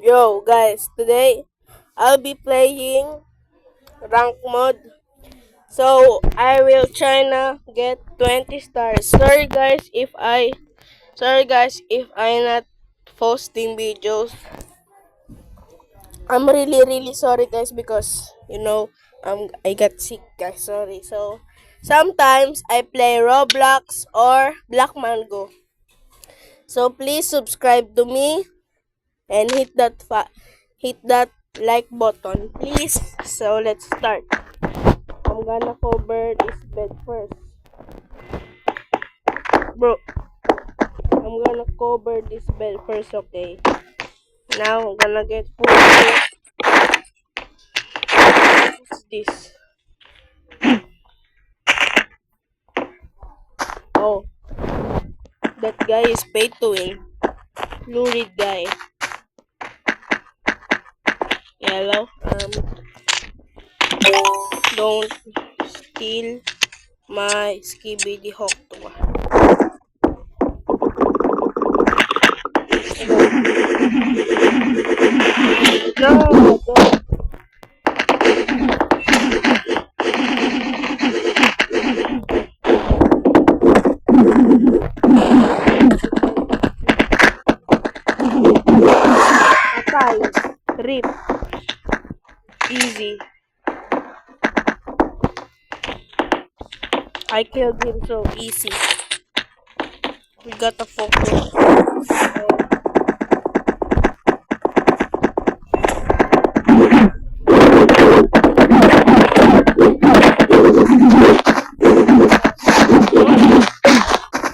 Yo guys, today I'll be playing rank mode. So I will try na get 20 stars. Sorry guys if I not posting videos. I'm really sorry guys because I got sick guys. Sorry. So sometimes I play Roblox or Black Mango. So please subscribe to me and hit that like button please. So let's start. I'm gonna cover this bed first, bro. I'm gonna cover this bed first. Okay, now I'm gonna get food. What's this? Oh, that guy is paid to win. Lurid guy. Yellow. Don't steal my skibidi hawk to. No, don't. Patay. Rip. Easy. I killed him so easy. We gotta focus.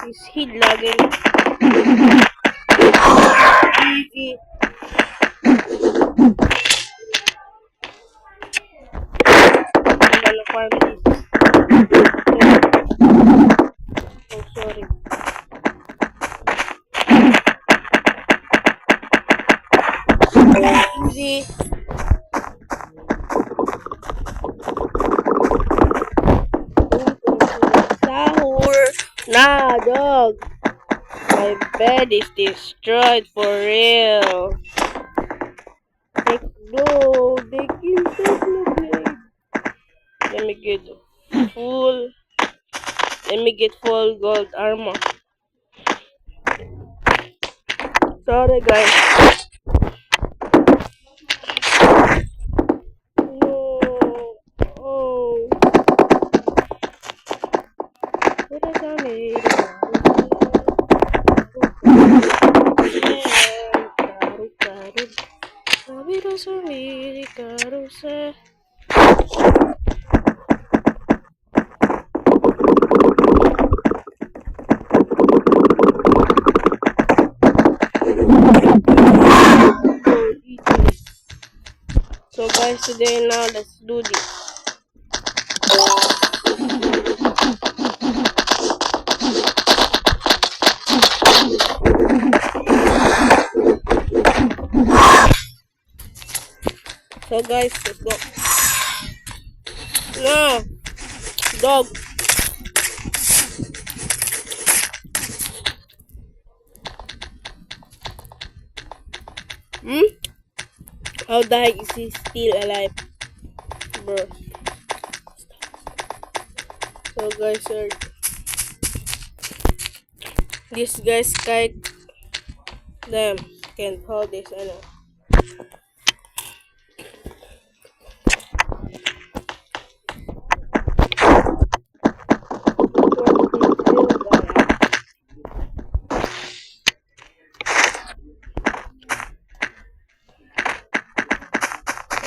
Is he lagging? Easy. I'm gonna farm this. Oh, sorry. Easy. Sahur. Nah, dog. My bed is destroyed for real. No, they killed Technoblade. Let me get full. Let me get full gold armor. Sorry, guys. No. Oh. What is on it? So guys, today now let's do this. So guys, let's go. No, dog. How the heck is he still alive, bro? So guys, this guy's kite. Damn, can't hold this. I know.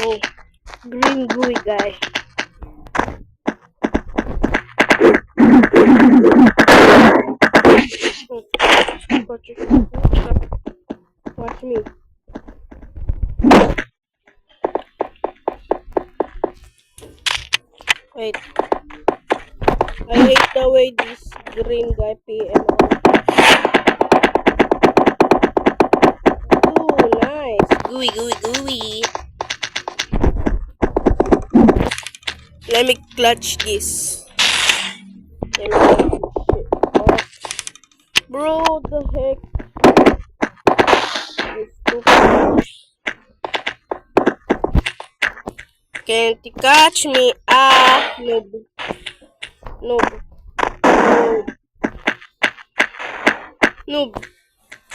Oh, green gooey guy. Watch me. Wait. I hate the way this green guy PM. Ooh, nice. Gooey, gooey, gooey. Let me clutch this. Let me clutch this shit off. Bro, the heck? It's too fast. Can't you catch me? Ah, noob. Noob. Noob. Noob.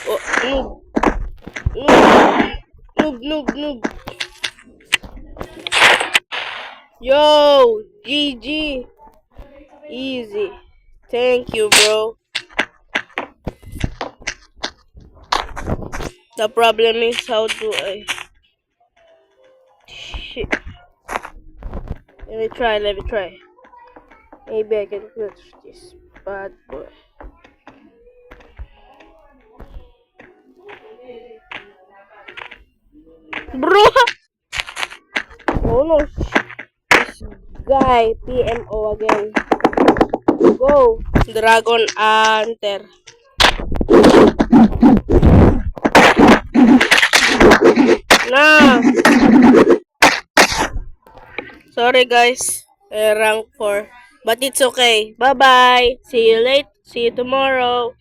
Oh, noob. Noob. Noob, noob, noob. Yo, GG. Easy. Thank you, bro. The problem is how do I... Shit. Let me try. Maybe I can catch this bad boy. Bro! Oh no. This guy, PMO again. Go. Dragon Hunter. Nah. Sorry guys. Rank 4. But it's okay. Bye-bye. See you tomorrow.